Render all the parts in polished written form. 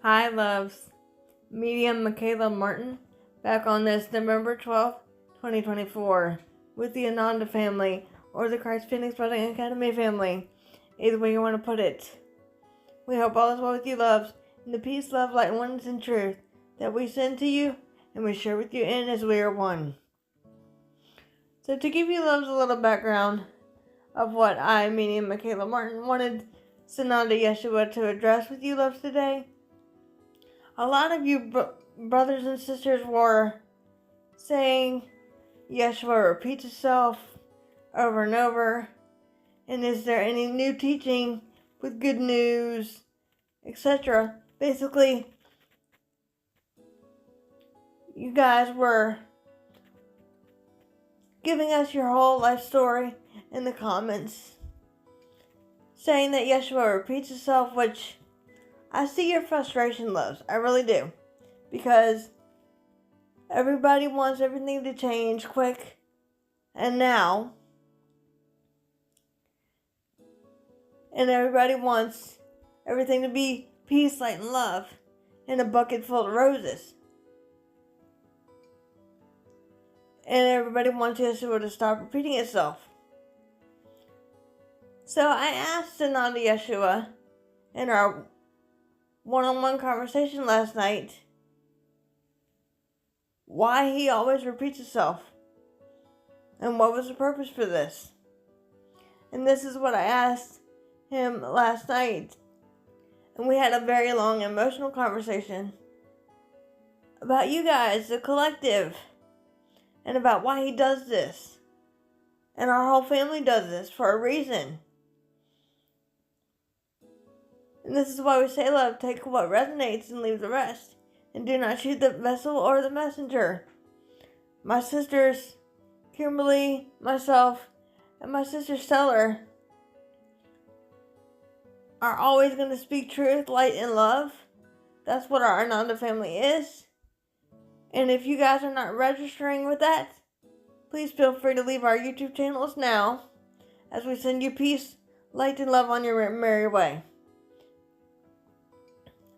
Hi, loves. Medium Michaela Martin back on this November 12th, 2024 with the Ananda family or the Christ Phoenix Building Academy family. Either way you want to put it. We hope all is well with you, loves, and the peace, love, light, and oneness and truth that we send to you and we share with you in as we are one. So to give you, loves, a little background of what I, Medium Michaela Martin, wanted Sananda Yeshua to address with you, loves, today. A lot of you brothers and sisters were saying Yeshua repeats himself over and over. And is there any new teaching with good news, etc.? Basically, you guys were giving us your whole life story in the comments, saying that Yeshua repeats himself, which I see your frustration, loves. I really do. Because everybody wants everything to change quick and now. And everybody wants everything to be peace, light, and love in a bucket full of roses. And everybody wants Yeshua to stop repeating itself. So I asked Ananda Yeshua in our one-on-one conversation last night why he always repeats himself and what was the purpose for this. And this is what I asked him last night, and we had a very long emotional conversation about you guys, the collective, and about why he does this, and our whole family does this for a reason. And this is why we say, love, take what resonates and leave the rest, and do not shoot the vessel or the messenger. My sisters, Kimberly, myself, and my sister Stellar are always going to speak truth, light, and love. That's what our Ananda family is. And if you guys are not registering with that, please feel free to leave our YouTube channels now as we send you peace, light, and love on your merry way.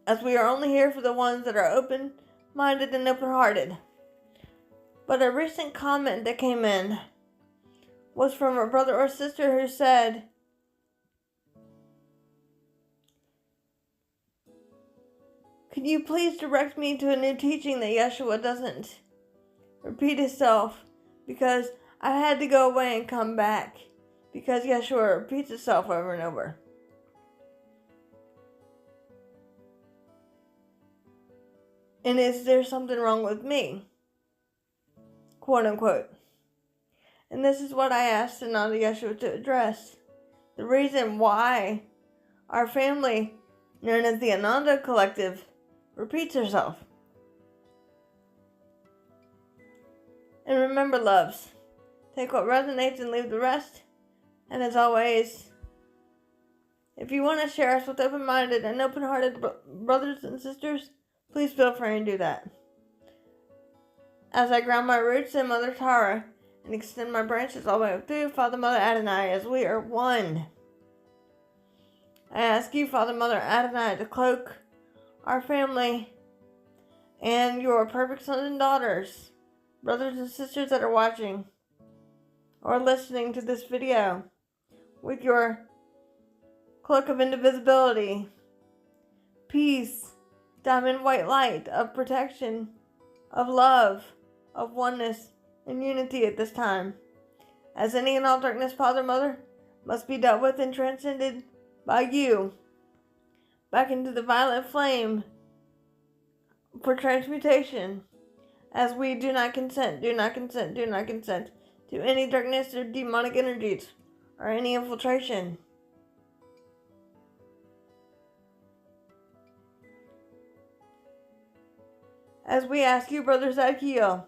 As we are only here for the ones that are open-minded and open-hearted. But a recent comment that came in was from a brother or sister who said, could you please direct me to a new teaching that Yeshua doesn't repeat himself, because I had to go away and come back because Yeshua repeats himself over and over. And is there something wrong with me? Quote unquote. And this is what I asked Ananda Yeshua to address. The reason why our family, known as the Ananda Collective, repeats herself. And remember, loves, take what resonates and leave the rest. And as always, if you want to share us with open-minded and open-hearted brothers and sisters, please feel free and do that. As I ground my roots in Mother Tara and extend my branches all the way through Father, Mother, Adonai, as we are one. I ask you, Father, Mother, Adonai, to cloak our family and your perfect sons and daughters, brothers and sisters that are watching or listening to this video, with your cloak of indivisibility, peace, diamond white light of protection, of love, of oneness and unity at this time. As any and all darkness, Father, Mother, must be dealt with and transcended by you back into the violet flame for transmutation, as we do not consent to any darkness or demonic energies or any infiltration. As we ask you, Brother Zadkiel,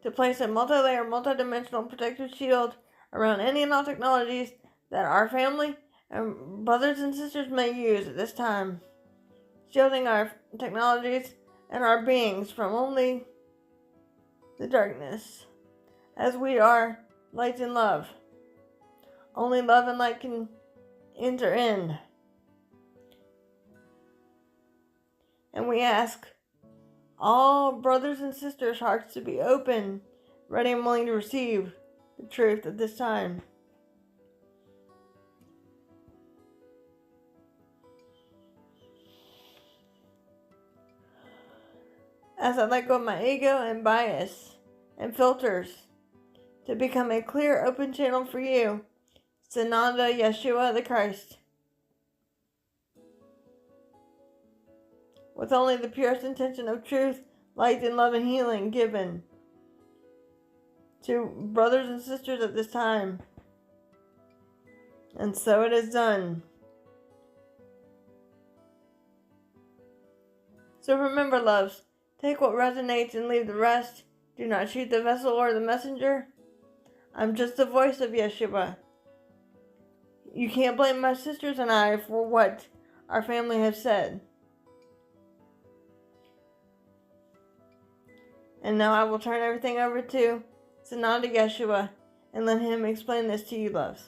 to place a multi-layer, multi-dimensional protective shield around any and all technologies that our family and brothers and sisters may use at this time, shielding our technologies and our beings from only the darkness, as we are light and love. Only love and light can enter in. And we ask all brothers and sisters' hearts to be open, ready and willing to receive the truth at this time. As I let go of my ego and bias and filters to become a clear, open channel for you, Sananda Yeshua the Christ, with only the purest intention of truth, light, and love and healing given to brothers and sisters at this time. And so it is done. So remember, loves, take what resonates and leave the rest. Do not shoot the vessel or the messenger. I'm just the voice of Yeshua. You can't blame my sisters and I for what our family has said. And now I will turn everything over to Sananda Yeshua and let him explain this to you, loves.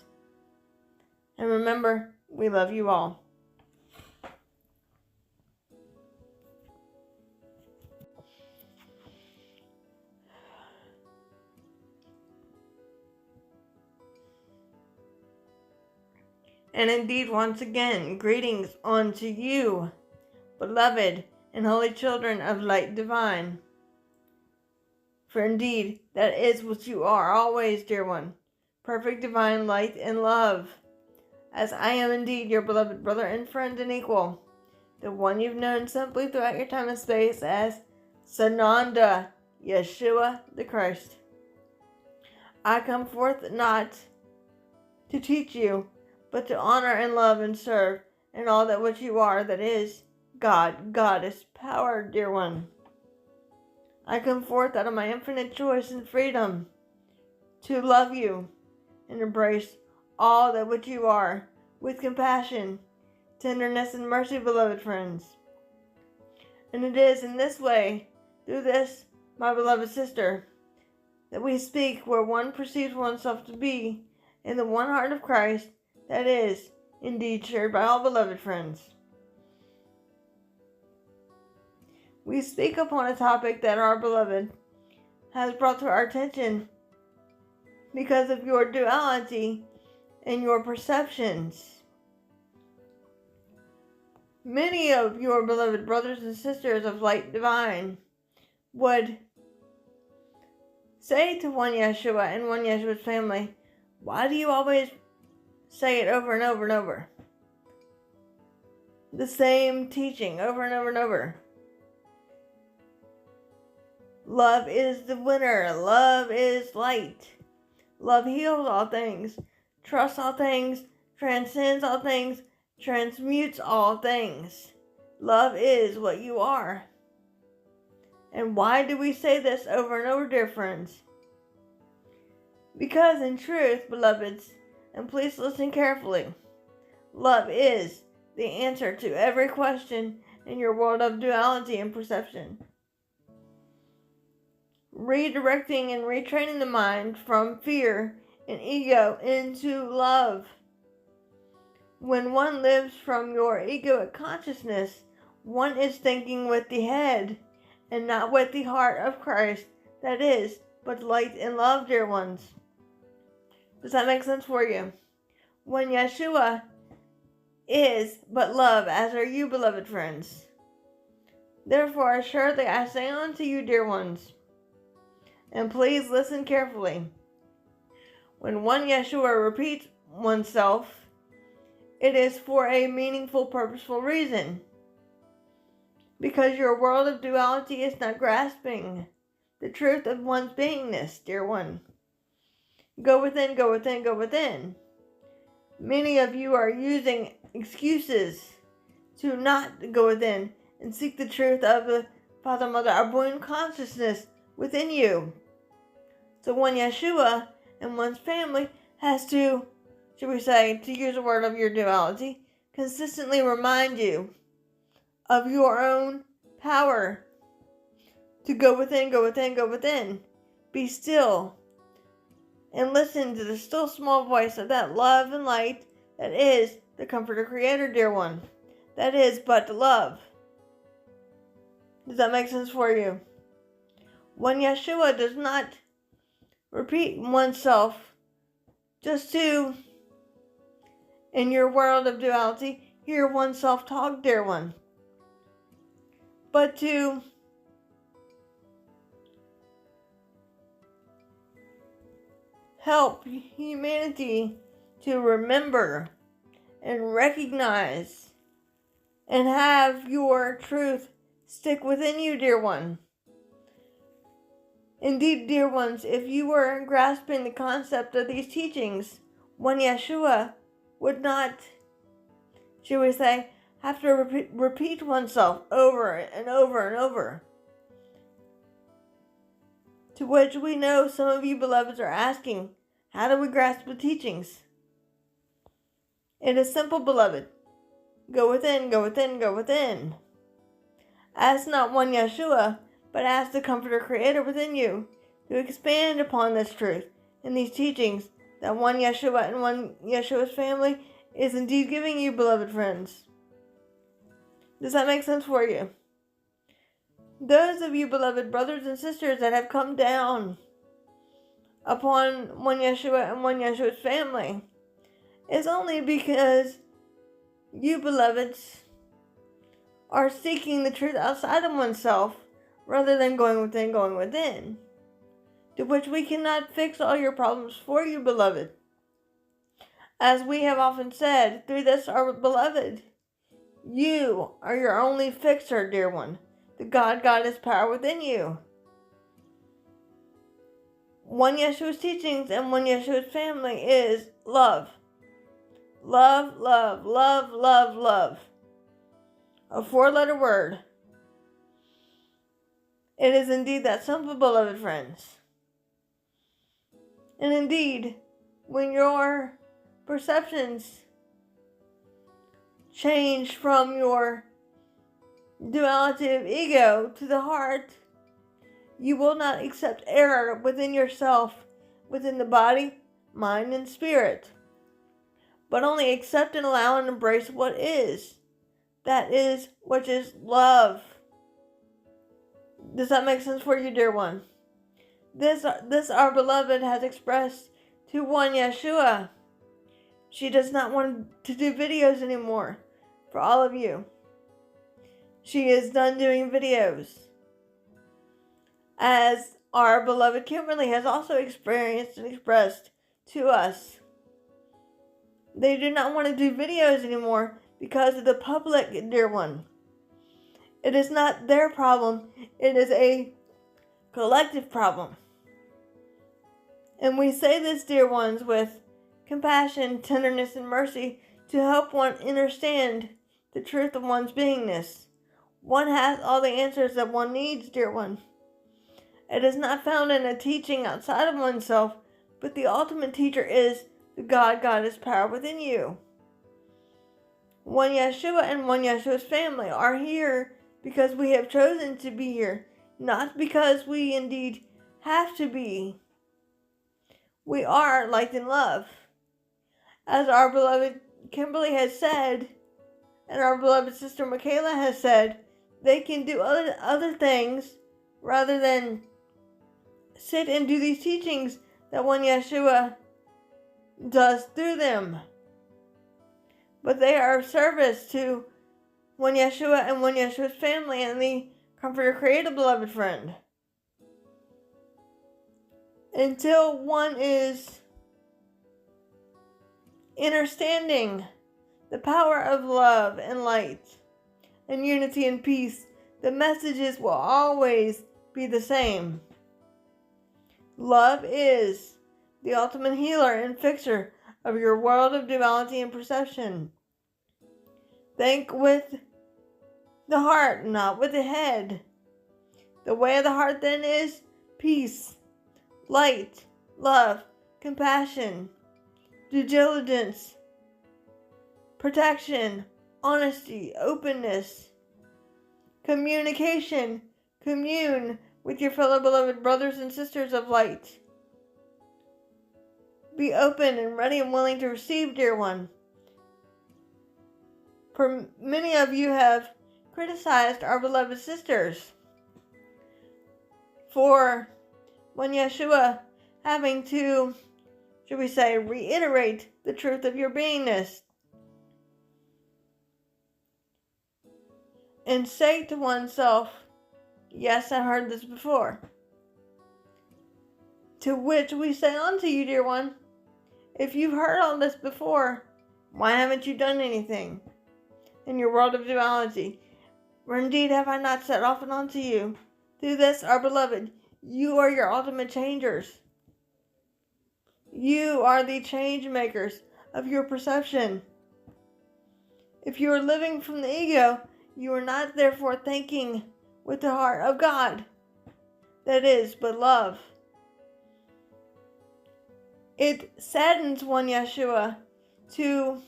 And remember, we love you all. And indeed, once again, greetings unto you, beloved and holy children of light divine. For indeed, that is what you are always, dear one, perfect divine light and love, as I am indeed your beloved brother and friend and equal, the one you've known simply throughout your time and space as Sananda Yeshua the Christ. I come forth not to teach you, but to honor and love and serve in all that which you are, that is, God, Goddess, power, dear one. I come forth out of my infinite choice and freedom to love you and embrace all that which you are with compassion, tenderness, and mercy, beloved friends. And it is in this way, through this, my beloved sister, that we speak where one perceives oneself to be in the one heart of Christ, that is indeed shared by all beloved friends. We speak upon a topic that our beloved has brought to our attention because of your duality and your perceptions. Many of your beloved brothers and sisters of light divine would say to one Yeshua and one Yeshua's family, why do you always say it over and over and over? The same teaching over and over and over. Love is the winner. Love is light. Love heals all things, trusts all things, transcends all things, transmutes all things. Love is what you are. And why do we say this over and over, dear friends? Because in truth, beloveds, and please listen carefully, love is the answer to every question in your world of duality and perception. Redirecting and retraining the mind from fear and ego into love. When one lives from your egoic consciousness, one is thinking with the head and not with the heart of Christ, that is, but light and love, dear ones. Does that make sense for you? When Yeshua is but love, as are you, beloved friends. Therefore, assuredly I say unto you, dear ones, and please listen carefully. When one Yeshua repeats oneself, it is for a meaningful, purposeful reason. Because your world of duality is not grasping the truth of one's beingness, dear one. Go within, go within, go within. Many of you are using excuses to not go within and seek the truth of the Father, Mother, Abun consciousness within you. So one Yeshua and one's family has to, should we say, to use a word of your duality, consistently remind you of your own power to go within, go within, go within. Be still and listen to the still small voice of that love and light that is the Comforter Creator, dear one. That is but love. Does that make sense for you? When Yeshua does not repeat oneself just to, in your world of duality, hear oneself talk, dear one, but to help humanity to remember and recognize and have your truth stick within you, dear one. Indeed, dear ones, if you were grasping the concept of these teachings, one Yeshua would not, should we say, have to repeat oneself over and over and over. To which we know some of you beloveds are asking, how do we grasp the teachings? It is simple, beloved. Go within, go within, go within. Ask not one Yeshua, but ask the Comforter Creator within you to expand upon this truth and these teachings that one Yeshua and one Yeshua's family is indeed giving you, beloved friends. Does that make sense for you? Those of you, beloved brothers and sisters, that have come down upon one Yeshua and one Yeshua's family, is only because you, beloveds, are seeking the truth outside of oneself rather than going within. To which we cannot fix all your problems for you, beloved. As we have often said, through this, our beloved, you are your only fixer, dear one. The God is power within you. One Yeshua's teachings and one Yeshua's family is love. Love, love, love, love, love. A 4-letter word. It is indeed that simple, beloved friends. And indeed, when your perceptions change from your duality of ego to the heart, you will not accept error within yourself, within the body, mind, and spirit, but only accept and allow and embrace what is. That is, which is love. Does that make sense for you, dear one? This our beloved has expressed to one Yeshua. She does not want to do videos anymore for all of you. She is done doing videos. As our beloved Kimberly has also experienced and expressed to us. They do not want to do videos anymore because of the public, dear one. It is not their problem. It is a collective problem. And we say this, dear ones, with compassion, tenderness, and mercy to help one understand the truth of one's beingness. One has all the answers that one needs, dear one. It is not found in a teaching outside of oneself, but the ultimate teacher is the God is power within you. One Yeshua and one Yeshua's family are here because we have chosen to be here, not because we indeed have to be. We are light and love. As our beloved Kimberly has said, and our beloved sister Michaela has said, they can do other things rather than sit and do these teachings that one Yeshua does through them. But they are of service to one Yeshua and one Yeshua's family and the Comforter Creator, beloved friend. Until one is understanding the power of love and light and unity and peace, the messages will always be the same. Love is the ultimate healer and fixer of your world of duality and perception. Think with the heart, not with the head. The way of the heart then is peace, light, love, compassion, due diligence, protection, honesty, openness, communication, commune with your fellow beloved brothers and sisters of light. Be open and ready and willing to receive, dear one. For many of you have criticized our beloved sisters for when Yeshua having to, should we say, reiterate the truth of your beingness and say to oneself, yes, I heard this before. To which we say unto you, dear one, if you've heard all this before, why haven't you done anything in your world of duality? For indeed have I not said often unto you, through this, our beloved, you are your ultimate changers. You are the change makers of your perception. If you are living from the ego, you are not therefore thinking with the heart of God. That is, but love. It saddens one, Yeshua, to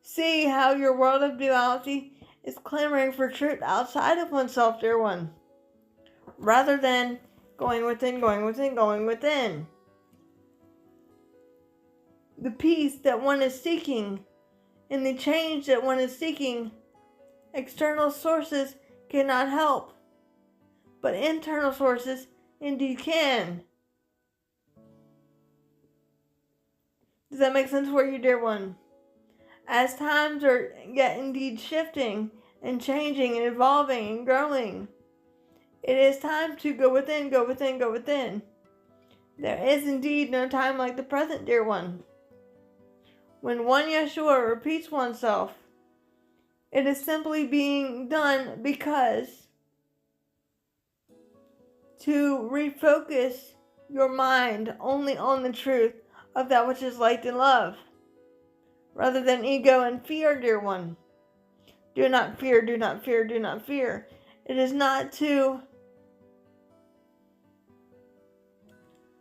see how your world of duality is clamoring for truth outside of oneself, dear one, rather than going within, going within, going within. The peace that one is seeking and the change that one is seeking, external sources cannot help, but internal sources indeed can. Does that make sense for you, dear one? As times are yet indeed shifting and changing and evolving and growing, it is time to go within, go within, go within. There is indeed no time like the present, dear one. When one Yeshua repeats oneself, it is simply being done because to refocus your mind only on the truth of that which is light and love, rather than ego and fear, dear one. Do not fear, do not fear, do not fear. It is not to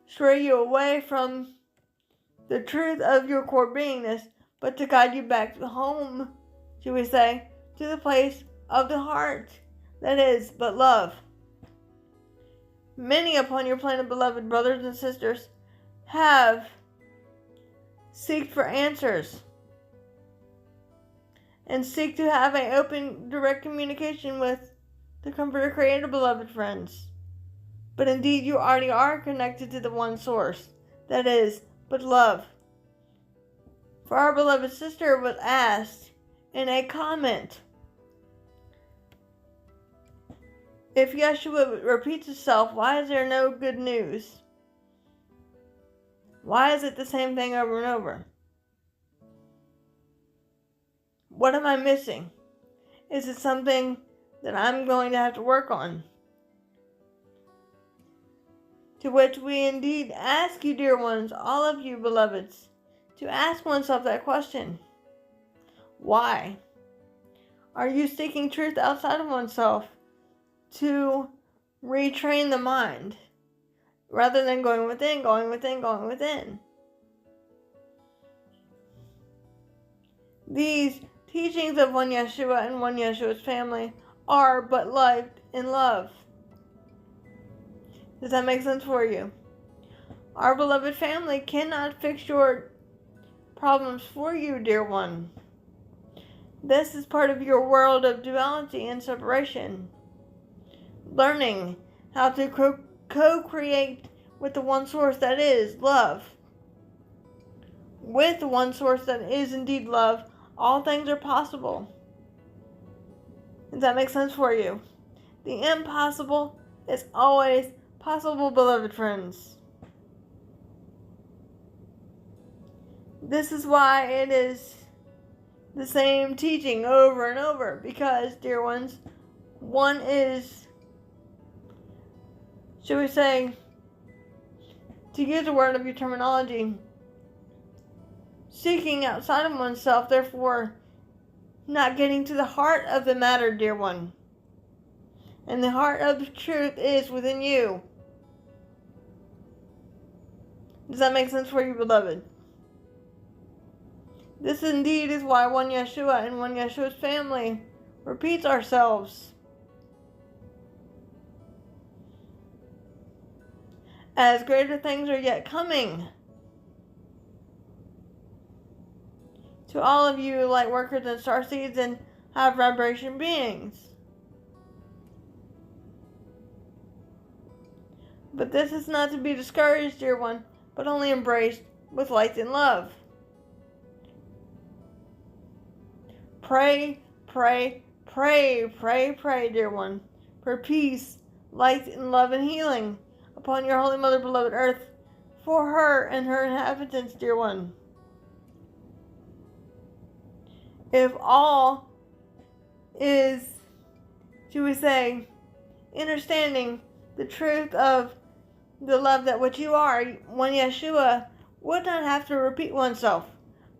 stray you away from the truth of your core beingness, but to guide you back home, should we say, to the place of the heart, that is, but love. Many upon your planet, beloved brothers and sisters, have seeked for answers and seek to have an open, direct communication with the Comforter Creator, beloved friends. But indeed, you already are connected to the one source, that is, but love. For our beloved sister was asked in a comment, if Yeshua repeats himself, why is there no good news? Why is it the same thing over and over? What am I missing? Is it something that I'm going to have to work on? To which we indeed ask you, dear ones, all of you beloveds, to ask oneself that question. Why? Are you seeking truth outside of oneself to retrain the mind, rather than going within, going within, going within? These teachings of one Yeshua and one Yeshua's family are but life in love. Does that make sense for you? Our beloved family cannot fix your problems for you, dear one. This is part of your world of duality and separation. Learning how to co-create with the one source that is love. With the one source that is indeed love, all things are possible. Does that make sense for you? The impossible is always possible, beloved friends. This is why it is the same teaching over and over, because, dear ones, one is, should we say, to use a word of your terminology, seeking outside of oneself, therefore not getting to the heart of the matter, dear one. And the heart of the truth is within you. Does that make sense for you, beloved? This indeed is why one Yeshua and one Yeshua's family repeats ourselves. As greater things are yet coming. To all of you light workers and starseeds and high vibration beings. But this is not to be discouraged, dear one, but only embraced with light and love. Pray, pray, pray, pray, pray, dear one, for peace, light, and love and healing upon your Holy Mother, beloved earth, for her and her inhabitants, dear one. If all is, should we say, understanding the truth of the love that which you are, one Yeshua would not have to repeat oneself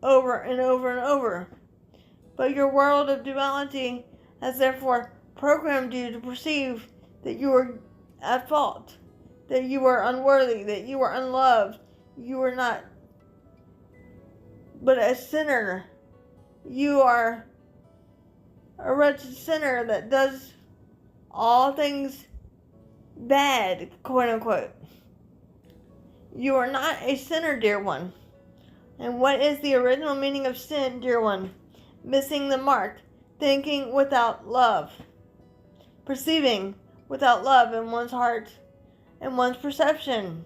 over and over and over. But your world of duality has therefore programmed you to perceive that you are at fault, that you are unworthy, that you are unloved, you are not but a sinner. You are a wretched sinner that does all things bad, quote unquote. You are not a sinner, dear one. And what is the original meaning of sin, dear one? Missing the mark, thinking without love, perceiving without love in one's heart and one's perception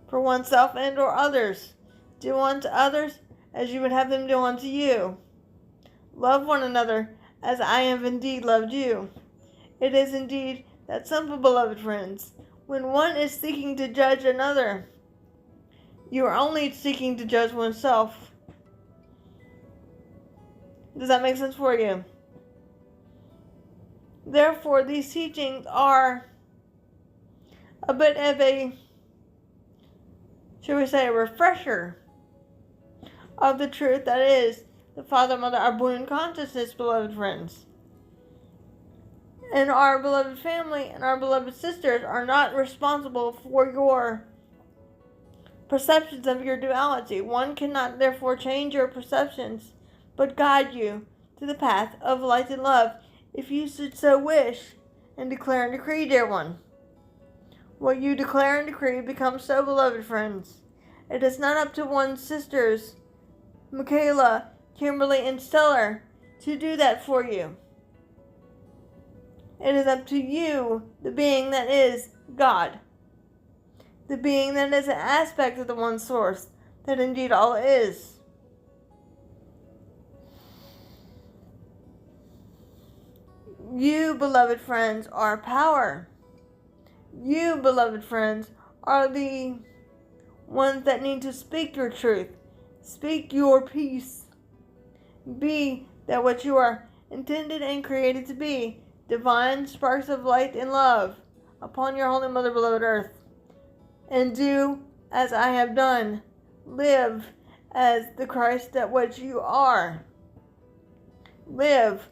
for oneself and or others. Do unto others as you would have them do unto you. Love one another as I have indeed loved you. It is indeed that simple, beloved friends. When one is seeking to judge another, you are only seeking to judge oneself. Does that make sense for you? Therefore, these teachings are a bit of a, should we say, a refresher of the truth that is the Father, Mother, our born consciousness, beloved friends. And our beloved family and our beloved sisters are not responsible for your perceptions of your duality. One cannot therefore change your perceptions, but guide you to the path of light and love, if you should so wish, and declare and decree, dear one. What you declare and decree becomes so, beloved friends. It is not up to one's sisters, Michaela, Kimberly, and Stellar, to do that for you. It is up to you, the being that is God, the being that is an aspect of the one source, that indeed all is. You, beloved friends, are power. You, beloved friends, are the ones that need to speak your truth. Speak your peace. Be that what you are intended and created to be, divine sparks of light and love upon your Holy Mother, beloved earth. And do as I have done. Live as the Christ that which you are. Live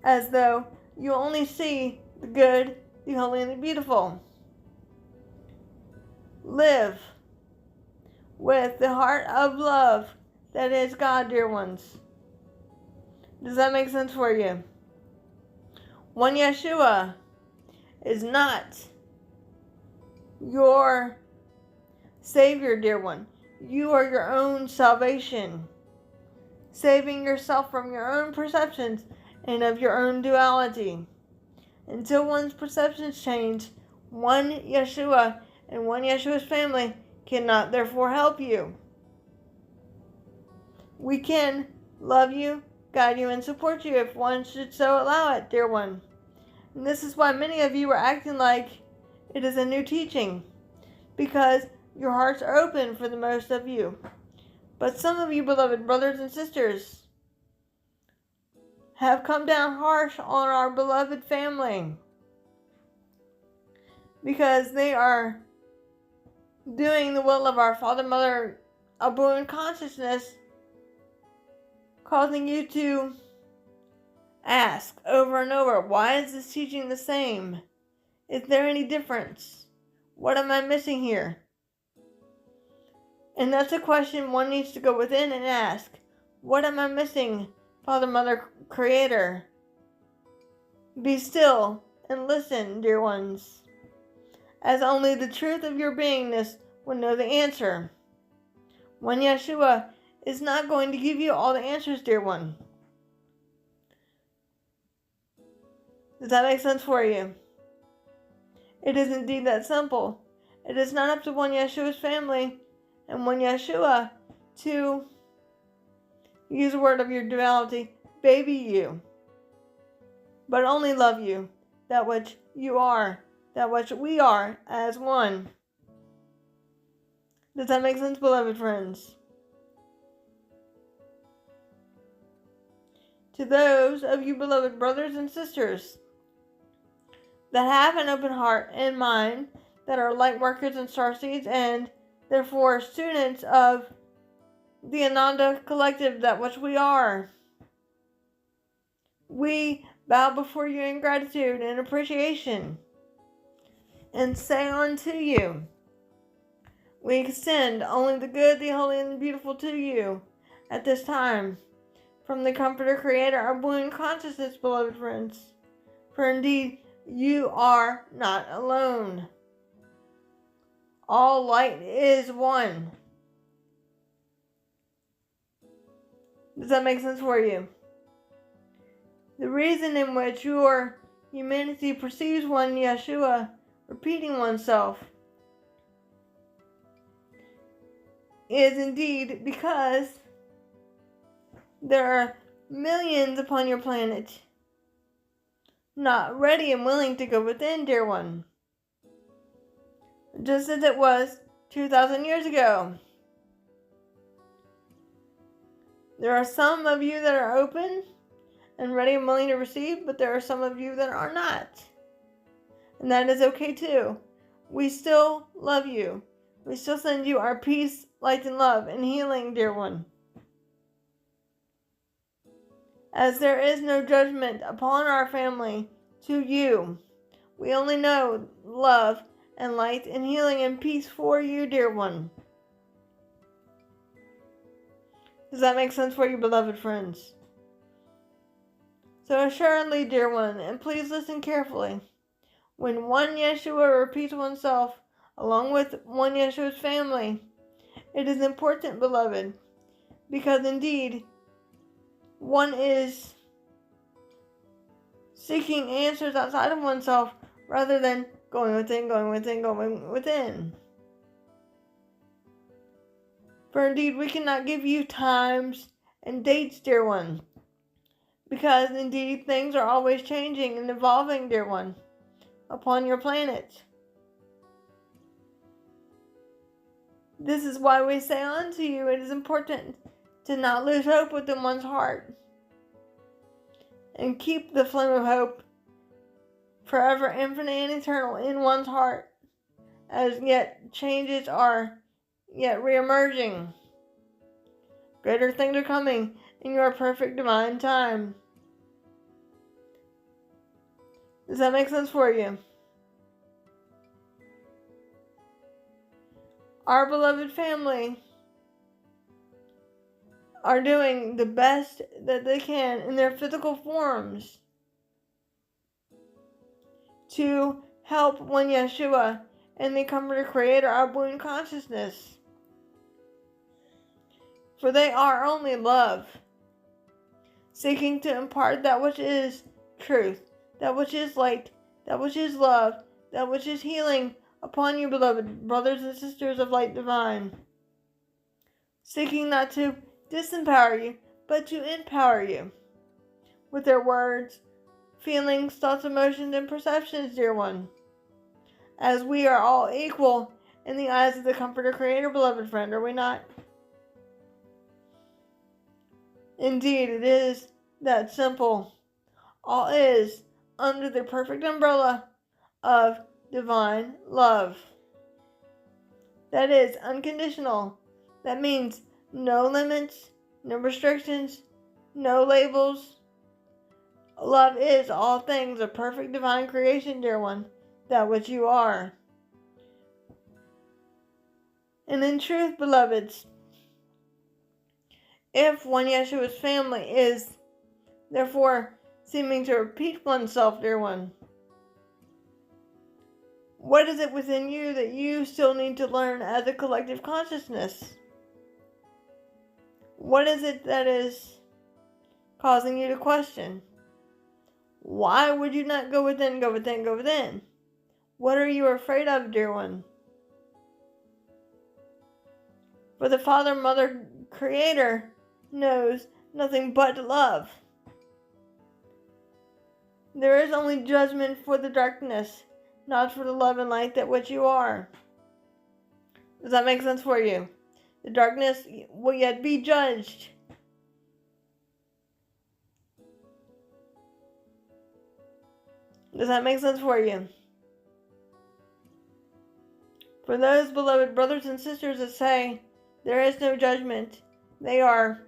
as though you only see the good, the holy, and the beautiful. Live with the heart of love that is God, dear ones. Does that make sense for you? One Yeshua is not your Savior, dear one. You are your own salvation, saving yourself from your own perceptions and of your own duality. Until one's perceptions change, one Yeshua and one Yeshua's family cannot therefore help you. We can love you, guide you, and support you if one should so allow it, dear one. And this is why many of you are acting like it is a new teaching, because your hearts are open for the most of you. But some of you, beloved brothers and sisters, have come down harsh on our beloved family, because they are doing the will of our Father, Mother, Abu in consciousness, causing you to ask over and over, why is this teaching the same? Is there any difference? What am I missing here? And that's a question one needs to go within and ask. What am I missing, Father, Mother, Creator? Be still and listen, dear ones, as only the truth of your beingness will know the answer. One Yeshua is not going to give you all the answers, dear one. Does that make sense for you? It is indeed that simple. It is not up to one Yeshua's family and one Yeshua to use the word of your duality, baby you, but only love you, that which you are, that which we are as one. Does that make sense, beloved friends? To those of you, beloved brothers and sisters, that have an open heart and mind, that are light workers and starseeds, and therefore students of the Ananda Collective, that which we are, we bow before you in gratitude and appreciation, and say unto you, we extend only the good, the holy, and the beautiful to you at this time, from the Comforter, Creator, our Boon Consciousness, beloved friends. For indeed, you are not alone. All light is one. Does that make sense for you? The reason in which your humanity perceives one Yeshua repeating oneself is indeed because there are millions upon your planet not ready and willing to go within, dear one. Just as it was 2,000 years ago. There are some of you that are open and ready and willing to receive, but there are some of you that are not. And that is okay too. We still love you. We still send you our peace, light, and love, and healing, dear one. As there is no judgment upon our family to you, we only know love and light and healing and peace for you, dear one. Does that make sense for you, beloved friends? So assuredly, dear one, and please listen carefully, when one Yeshua repeats oneself along with one Yeshua's family, it is important, beloved, because indeed, one is seeking answers outside of oneself rather than going within. For indeed, we cannot give you times and dates, dear one, because indeed things are always changing and evolving, dear one, upon your planet. This is why we say unto you, it is important to not lose hope within one's heart, and keep the flame of hope forever, infinite, and eternal in one's heart, as yet changes are yet re-emerging. Greater things are coming in your perfect divine time. Does that make sense for you? Our beloved family are doing the best that they can in their physical forms to help one Yeshua and the Comforter, Creator, our Boon Consciousness. For they are only love, seeking to impart that which is truth, that which is light, that which is love, that which is healing upon you, beloved brothers and sisters of light divine. Seeking not to disempower you, but to empower you with their words, feelings, thoughts, emotions, and perceptions, dear one. As we are all equal in the eyes of the Comforter, Creator, beloved friend, are we not? Indeed, it is that simple. All is under the perfect umbrella of divine love. That is unconditional. That means no limits, no restrictions, no labels. Love is all things a perfect divine creation, dear one, that which you are. And in truth, beloveds, if one Yeshua's family is therefore seeming to repeat oneself, dear one, what is it within you that you still need to learn as a collective consciousness? What is it that is causing you to question? Why would you not go within? What are you afraid of, dear one? For the Father, Mother, Creator knows nothing but love. There is only judgment for the darkness, not for the love and light that which you are. Does that make sense for you? The darkness will yet be judged. Does that make sense for you? For those beloved brothers and sisters that say there is no judgment, they are,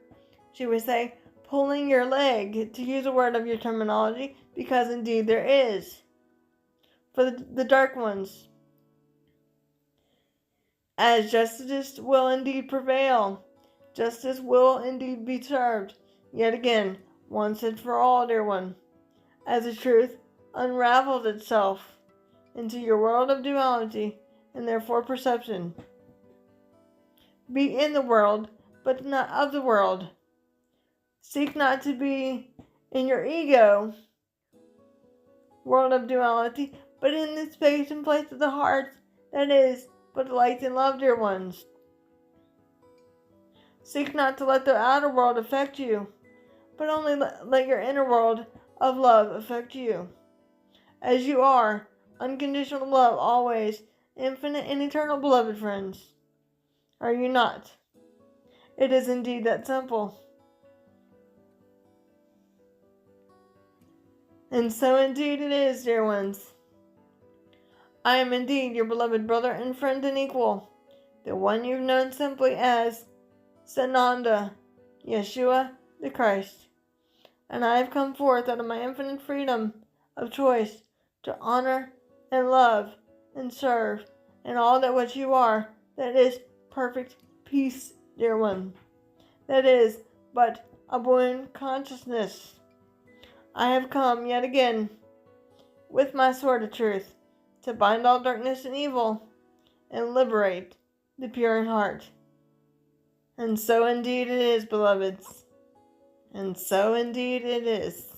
she would say, pulling your leg, to use a word of your terminology, because indeed there is. For the dark ones, as justice will indeed prevail, justice will indeed be served, yet again, once and for all, dear one, as the truth unravels itself into your world of duality and therefore perception. Be in the world, but not of the world. Seek not to be in your ego world of duality, but in the space and place of the heart that is but light and love, dear ones. Seek not to let the outer world affect you, but only let your inner world of love affect you. As you are, unconditional love always, infinite and eternal, beloved friends. Are you not? It is indeed that simple. And so indeed it is, dear ones. I am indeed your beloved brother and friend and equal, the one you've known simply as Sananda, Yeshua the Christ. And I have come forth out of my infinite freedom of choice to honor and love and serve and all that which you are, that is perfect peace, dear one. That is but a buoyant consciousness. I have come yet again with my sword of truth to bind all darkness and evil and liberate the pure in heart. And so indeed it is, beloveds. And so indeed it is.